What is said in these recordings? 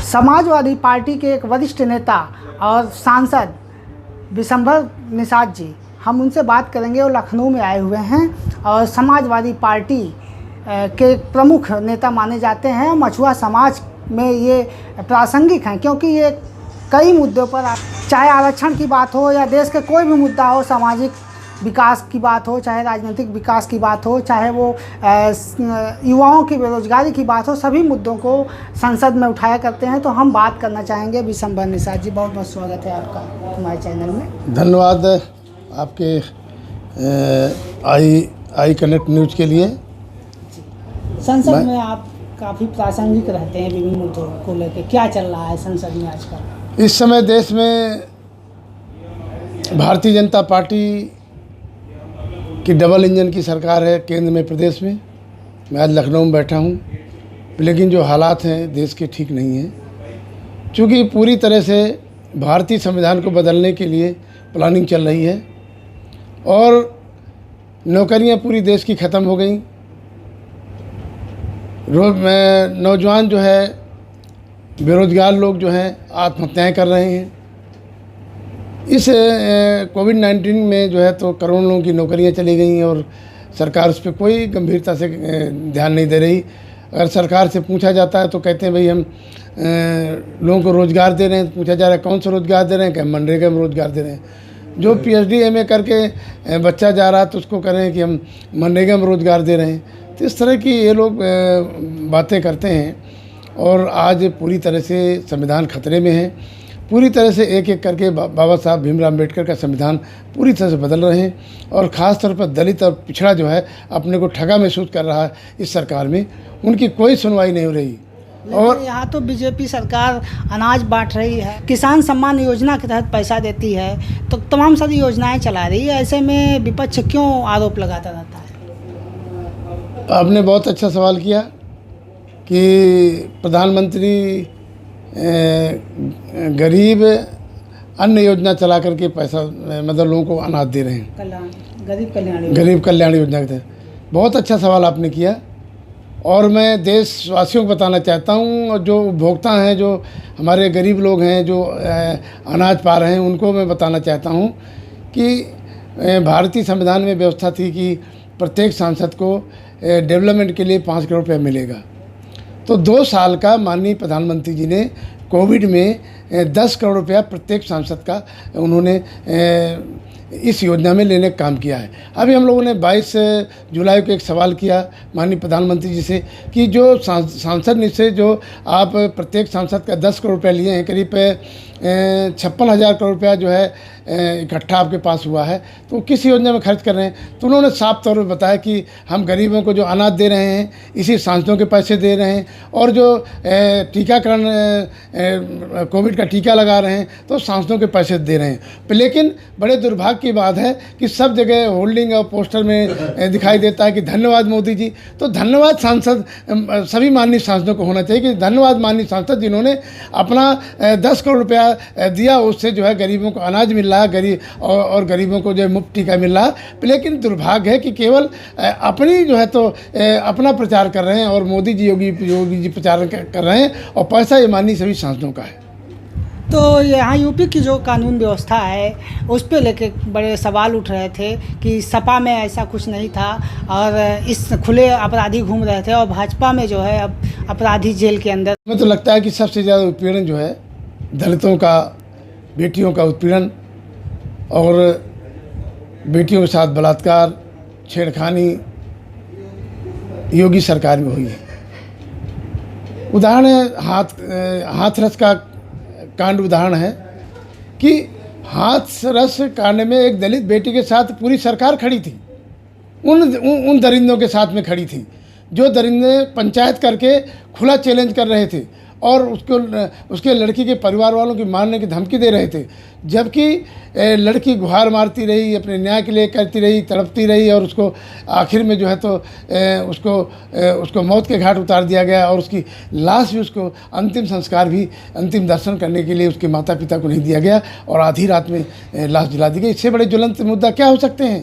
Samajwadi party के एक वरिष्ठ नेता और सांसद विशंबर निषाद जी, हम उनसे बात करेंगे। वो लखनऊ में आए हुए हैं और समाजवादी पार्टी के प्रमुख नेता माने जाते हैं। मछुआ समाज में ये प्रासंगिक हैं क्योंकि ये कई मुद्दों पर, चाहे आरक्षण की बात हो या देश के कोई भी मुद्दा हो, सामाजिक विकास की बात हो, चाहे राजनीतिक विकास की बात हो, चाहे वो युवाओं की बेरोजगारी की बात हो, सभी मुद्दों को संसद में उठाया करते हैं। तो हम बात करना चाहेंगे विशंबर निषाद जी, बहुत बहुत स्वागत है आपका हमारे चैनल में। धन्यवाद आपके आई कनेक्ट न्यूज के लिए। संसद में आप काफ़ी प्रासंगिक रहते हैं विभिन्न मुद्दों को लेकर। क्या चल रहा है संसद में आजकल? इस समय देश में भारतीय जनता पार्टी की डबल इंजन की सरकार है, केंद्र में प्रदेश में। मैं आज लखनऊ में बैठा हूँ, लेकिन जो हालात हैं देश के ठीक नहीं हैं, क्योंकि पूरी तरह से भारतीय संविधान को बदलने के लिए प्लानिंग चल रही है और नौकरियां पूरी देश की ख़त्म हो गई। नौजवान जो है, बेरोजगार लोग जो हैं आत्महत्याएं कर रहे हैं। इस कोविड-19 में जो है तो करोड़ों लोगों की नौकरियां चली गई और सरकार उस पर कोई गंभीरता से ध्यान नहीं दे रही। अगर सरकार से पूछा जाता है तो कहते हैं भाई हम लोगों को रोज़गार दे रहे हैं। पूछा जा रहा है कौन सा रोज़गार दे रहे हैं, क्या मनरेगा में रोज़गार दे रहे हैं। जो PhD MA करके बच्चा जा रहा है तो उसको कह रहे हैं कि हम मनरेगा में रोज़गार दे रहे हैं। तो इस तरह की ये लोग बातें करते हैं और आज पूरी तरह से संविधान खतरे में है। पूरी तरह से एक एक करके बाबा साहब भीमराव अम्बेडकर का संविधान पूरी तरह से बदल रहे हैं और ख़ास तौर पर दलित और पिछड़ा जो है अपने को ठगा महसूस कर रहा है। इस सरकार में उनकी कोई सुनवाई नहीं हो रही। और यहाँ तो बीजेपी सरकार अनाज बांट रही है, किसान सम्मान योजना के तहत पैसा देती है, तो तमाम सारी योजनाएं चला रही है। ऐसे में विपक्ष क्यों आरोप लगाता रहता है? आपने बहुत अच्छा सवाल किया कि प्रधानमंत्री गरीब अन्न योजना चला करके पैसा मतलब लोगों को अनाज दे रहे हैं, गरीब कल्याण योजना के तहत। बहुत अच्छा सवाल आपने किया और मैं देशवासियों को बताना चाहता हूँ और जो उपभोक्ता हैं, जो हमारे गरीब लोग हैं जो अनाज पा रहे हैं, उनको मैं बताना चाहता हूँ कि भारतीय संविधान में व्यवस्था थी कि प्रत्येक सांसद को डेवलपमेंट के लिए 5 करोड़ रुपये मिलेगा। तो 2 साल का माननीय प्रधानमंत्री जी ने कोविड में 10 करोड़ रुपया प्रत्येक सांसद का उन्होंने इस योजना में लेने का काम किया है। अभी हम लोगों ने 22 जुलाई को एक सवाल किया माननीय प्रधानमंत्री जी से कि जो सांसद निधि जो आप प्रत्येक सांसद का 10 करोड़ रुपया लिए हैं, करीब 56,000 करोड़ रुपया जो है इकट्ठा आपके पास हुआ है, तो किस योजना में खर्च कर रहे हैं। तो उन्होंने साफ तौर पर बताया कि हम गरीबों को जो अनाज दे रहे हैं इसी सांसदों के पैसे दे रहे हैं और जो टीकाकरण कोविड का टीका लगा रहे हैं तो सांसदों के पैसे दे रहे हैं। लेकिन बड़े दुर्भाग्य की बात है कि सब जगह होल्डिंग और पोस्टर में दिखाई देता है कि धन्यवाद मोदी जी। तो धन्यवाद सांसद सभी माननीय सांसदों को होना चाहिए कि धन्यवाद माननीय सांसद जिन्होंने अपना 10 करोड़ रुपया दिया, उससे जो है गरीबों को अनाज मिल रहा है, गरीब और गरीबों को जो है मुफ्त टीका मिल रहा है। लेकिन दुर्भाग्य है कि केवल अपनी जो है तो अपना प्रचार कर रहे हैं और मोदी जी योगी जी प्रचार कर रहे हैं और पैसा ये माननीय सभी सांसदों का है। तो यहाँ यूपी की जो कानून व्यवस्था है उस पर लेके बड़े सवाल उठ रहे थे कि सपा में ऐसा कुछ नहीं था और इस खुले अपराधी घूम रहे थे और भाजपा में जो है अब अपराधी जेल के अंदर। मुझे तो लगता है कि सबसे ज़्यादा उत्पीड़न जो है दलितों का, बेटियों का उत्पीड़न और बेटियों के साथ बलात्कार, छेड़खानी योगी सरकार में हुई है। उदाहरण है हाथरस का कांड। उदाहरण है कि हाथरस कांड में एक दलित बेटी के साथ पूरी सरकार खड़ी थी, उन दरिंदों के साथ में खड़ी थी जो दरिंदे पंचायत करके खुला चैलेंज कर रहे थे और उसके लड़की के परिवार वालों की मारने की धमकी दे रहे थे, जबकि लड़की गुहार मारती रही, अपने न्याय के लिए करती रही, तड़पती रही और उसको आखिर में जो है तो उसको मौत के घाट उतार दिया गया और उसकी लाश भी, उसको अंतिम संस्कार भी, अंतिम दर्शन करने के लिए उसके माता पिता को नहीं दिया गया और आधी रात में लाश जला दी गई। इससे बड़े ज्वलंत मुद्दा क्या हो सकते हैं?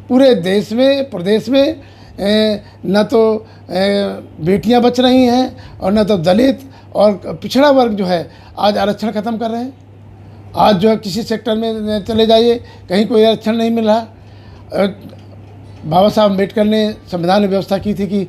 पूरे देश में, प्रदेश में न तो बेटियां बच रही हैं और न तो दलित और पिछड़ा वर्ग जो है आज आरक्षण ख़त्म कर रहे हैं। आज जो है किसी सेक्टर में चले जाइए, कहीं कोई आरक्षण नहीं मिल रहा। बाबा साहब अम्बेडकर ने संविधान में व्यवस्था की थी कि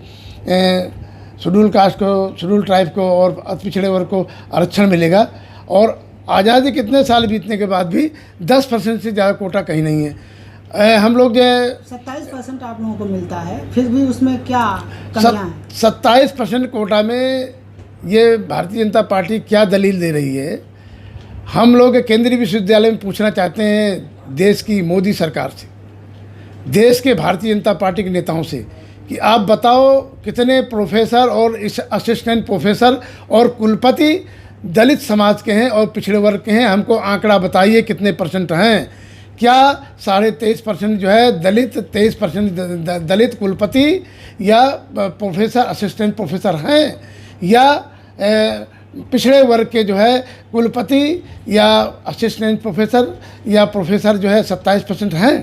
शेड्यूल कास्ट को, शेड्यूल ट्राइब को और अति पिछड़े वर्ग को आरक्षण मिलेगा, और आज़ादी कितने साल बीतने के बाद भी 10% से ज़्यादा कोटा कहीं नहीं है। हम लोग जो है 27% आप लोगों को मिलता है, फिर भी उसमें क्या कमियां हैं? 27% कोटा में ये भारतीय जनता पार्टी क्या दलील दे रही है? हम लोग केंद्रीय विश्वविद्यालय में पूछना चाहते हैं देश की मोदी सरकार से, देश के भारतीय जनता पार्टी के नेताओं से, कि आप बताओ कितने प्रोफेसर और असिस्टेंट प्रोफेसर और कुलपति दलित समाज के हैं और पिछड़े वर्ग के हैं। हमको आंकड़ा बताइए कितने परसेंट हैं। क्या 23.5% जो है दलित, 23% दलित कुलपति या प्रोफेसर, असिस्टेंट प्रोफेसर हैं, या पिछड़े वर्ग के जो है कुलपति या असिस्टेंट प्रोफेसर या प्रोफेसर जो है 27% हैं?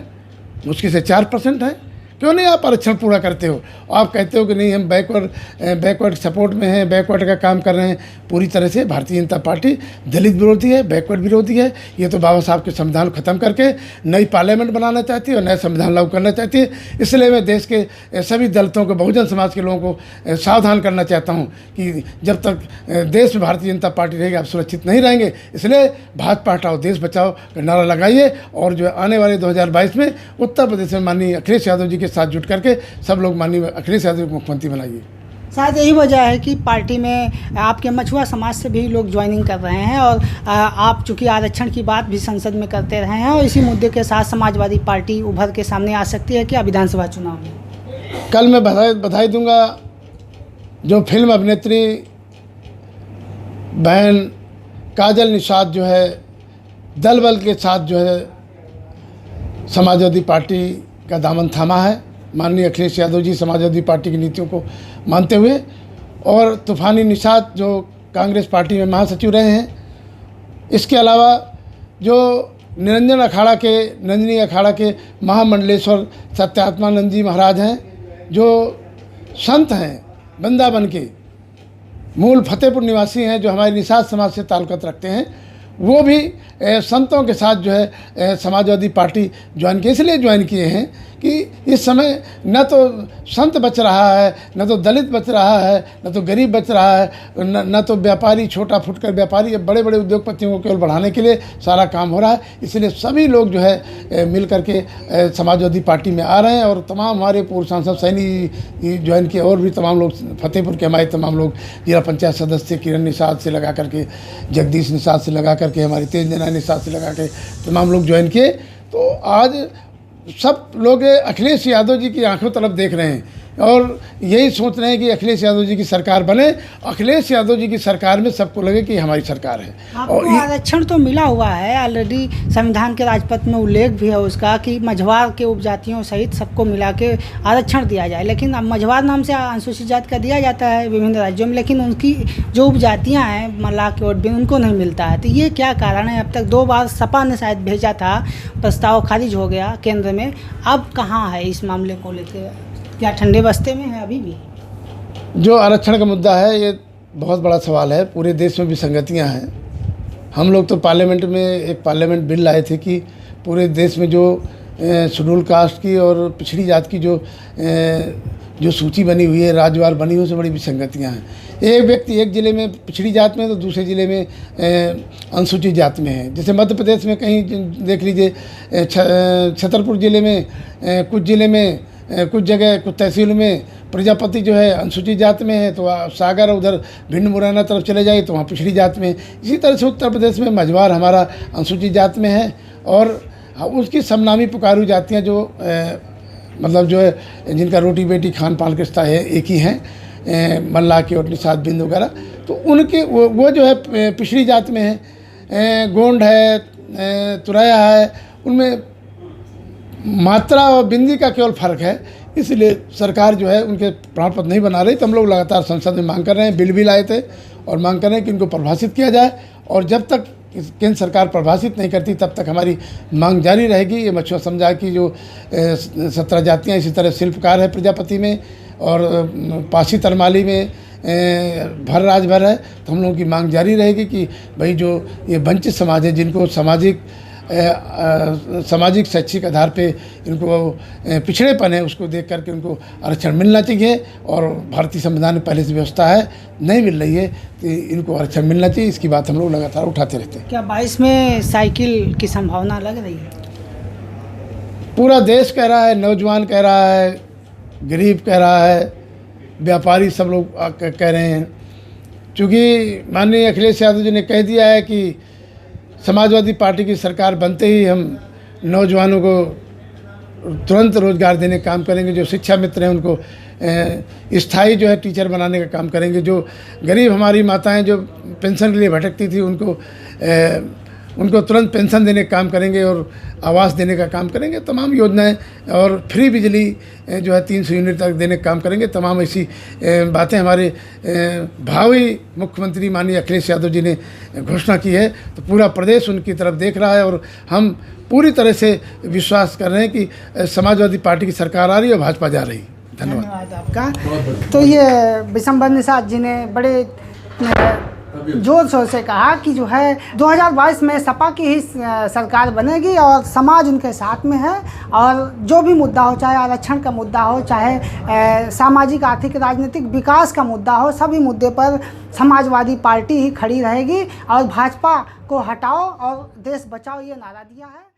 मुश्किल से 4% हैं। क्यों नहीं आप आरक्षण पूरा करते हो? आप कहते हो कि नहीं हम बैकवर्ड सपोर्ट में हैं, बैकवर्ड का काम कर रहे हैं। पूरी तरह से भारतीय जनता पार्टी दलित विरोधी है, बैकवर्ड विरोधी है। ये तो बाबा साहब के संविधान ख़त्म करके नई पार्लियामेंट बनाना चाहती है और नया संविधान लागू करना चाहती है। इसलिए मैं देश के सभी दलितों को, बहुजन समाज के लोगों को सावधान करना चाहता हूँ कि जब तक देश में भारतीय जनता पार्टी रहेगी आप सुरक्षित नहीं रहेंगे। इसलिए भाजपा हटाओ देश बचाओ का नारा लगाइए, और जो आने वाले 2022 में उत्तर प्रदेश में माननीय अखिलेश यादव जी के साथ जुट करके सब लोग माननीय अखिलेश यादव को मुख्यमंत्री बनाइए। शायद यही वजह है कि पार्टी में आपके मछुआ समाज से भी लोग ज्वाइनिंग कर रहे हैं, और आप चूँकि आरक्षण की बात भी संसद में करते रहे हैं, और इसी मुद्दे के साथ समाजवादी पार्टी उभर के सामने आ सकती है क्या विधानसभा चुनाव में? कल मैं बधाई दूंगा जो फिल्म अभिनेत्री बहन काजल निषाद जो है दल बल के साथ जो है समाजवादी पार्टी का दामन थामा है। माननीय अखिलेश यादव जी समाजवादी पार्टी की नीतियों को मानते हुए, और तूफानी निषाद जो कांग्रेस पार्टी में महासचिव रहे हैं। इसके अलावा जो नंदिनी अखाड़ा के महामंडलेश्वर सत्यात्मानंद जी महाराज हैं, जो संत हैं वृंदावन के, मूल फतेहपुर निवासी हैं, जो हमारे निषाद समाज से ताल्लुक़ रखते हैं, वो भी संतों के साथ जो है समाजवादी पार्टी ज्वाइन की। इसलिए ज्वाइन किए हैं कि इस समय न तो संत बच रहा है, न तो दलित बच रहा है, न तो गरीब बच रहा है, न तो व्यापारी, छोटा फुटकर व्यापारी, बड़े बड़े उद्योगपतियों को केवल बढ़ाने के लिए सारा काम हो रहा है। इसलिए सभी लोग जो है मिल करके समाजवादी पार्टी में आ रहे हैं, और तमाम हमारे पूर्व सांसद सैनी ज्वाइन किए, और भी तमाम लोग फतेहपुर के हमारे तमाम लोग, जिला पंचायत सदस्य किरण निषाद से लगा करके, जगदीश निषाद से लगा करके, हमारी तेज नैना निषाद से लगा के तमाम लोग ज्वाइन किए। तो आज सब लोग अखिलेश यादव जी की आंखों तरफ देख रहे हैं और यही सोच रहे हैं कि अखिलेश यादव जी की सरकार बने। अखिलेश यादव जी की सरकार में सबको लगे कि हमारी सरकार है। और आरक्षण तो मिला हुआ है ऑलरेडी, संविधान के राजपत्र में उल्लेख भी है उसका कि मझवार के उपजातियों सहित सबको मिला के आरक्षण दिया जाए। लेकिन अब मझवार नाम से अनुसूचित जाति का दिया जाता है विभिन्न राज्यों में, लेकिन उनकी जो उपजातियाँ हैं मल्लाह के वोट भी उनको नहीं मिलता है। तो ये क्या कारण है? अब तक 2 बार सपा ने शायद भेजा था, प्रस्ताव खारिज हो गया केंद्र में। अब कहाँ है इस मामले को लेकर? क्या ठंडे बस्ते में है अभी भी? जो आरक्षण का मुद्दा है ये बहुत बड़ा सवाल है। पूरे देश में विसंगतियां हैं। हम लोग तो पार्लियामेंट में एक पार्लियामेंट बिल लाए थे कि पूरे देश में जो शेड्यूल कास्ट की और पिछड़ी जात की जो सूची बनी हुई है, राज्यवार बनी हुई, उससे बड़ी विसंगतियां हैं। एक व्यक्ति एक ज़िले में पिछड़ी जात में तो दूसरे ज़िले में अनुसूचित जात में है। जैसे मध्य प्रदेश में कहीं देख लीजिए, छतरपुर ज़िले में, कुछ ज़िले में, कुछ जगह, कुछ तहसील में प्रजापति जो है अनुसूचित जात में है, तो सागर उधर भिंड मुरैना तरफ चले जाइए तो वहाँ पिछड़ी जात में। इसी तरह से उत्तर प्रदेश में मझवार हमारा अनुसूचित जात में है, और उसकी समनामी पुकारू जातियाँ जो मतलब जो है जिनका रोटी बेटी खान पान के रिश्ता है एक ही हैं, मल्लाह की और निषाद बिंद वगैरह, तो उनके वो जो है पिछड़ी जात में है। गोंड है, तुरैया है, उनमें मात्रा और बिंदी का केवल फ़र्क है। इसलिए सरकार जो है उनके प्रमाण पत्र नहीं बना रही। तो हम लोग लगातार संसद में मांग कर रहे हैं, बिल भी लाए थे और मांग कर रहे हैं कि इनको परिभाषित किया जाए, और जब तक केंद्र सरकार परिभाषित नहीं करती तब तक हमारी मांग जारी रहेगी। ये मछुआ समुदाय की जो 17 जातियाँ, इसी तरह शिल्पकार है प्रजापति में, और पासी तरमाली में, भर राज भर है, तो हम लोगों की मांग जारी रहेगी कि भाई जो ये वंचित समाज है, जिनको सामाजिक शैक्षिक आधार पे इनको पिछड़ेपन है, उसको देख करके उनको आरक्षण मिलना चाहिए। और भारतीय संविधान में पहले से व्यवस्था है, नहीं मिल रही है, तो इनको आरक्षण मिलना चाहिए। इसकी बात हम लोग लगातार उठाते रहते हैं। क्या 22 में साइकिल की संभावना लग रही है? पूरा देश कह रहा है, नौजवान कह रहा है, गरीब कह रहा है, व्यापारी सब लोग कह रहे हैं। चूँकि माननीय अखिलेश यादव जी ने कह दिया है कि समाजवादी पार्टी की सरकार बनते ही हम नौजवानों को तुरंत रोज़गार देने का काम करेंगे। जो शिक्षा मित्र हैं उनको स्थायी जो है टीचर बनाने का काम करेंगे। जो गरीब हमारी माताएं जो पेंशन के लिए भटकती थी उनको तुरंत पेंशन देने का काम करेंगे और आवास देने का काम करेंगे। तमाम योजनाएं और फ्री बिजली जो है 300 यूनिट तक देने का काम करेंगे। तमाम ऐसी बातें हमारे भावी मुख्यमंत्री माननीय अखिलेश यादव जी ने घोषणा की है। तो पूरा प्रदेश उनकी तरफ देख रहा है और हम पूरी तरह से विश्वास कर रहे हैं कि समाजवादी पार्टी की सरकार आ रही है और भाजपा जा रही है। धन्यवाद आपका। तो ये बिशंबर निषाद जी ने बड़े जोर शोर से कहा कि जो है 2022 में सपा की ही सरकार बनेगी और समाज उनके साथ में है। और जो भी मुद्दा हो, चाहे आरक्षण का मुद्दा हो, चाहे सामाजिक आर्थिक राजनीतिक विकास का मुद्दा हो, सभी मुद्दे पर समाजवादी पार्टी ही खड़ी रहेगी और भाजपा को हटाओ और देश बचाओ, ये नारा दिया है।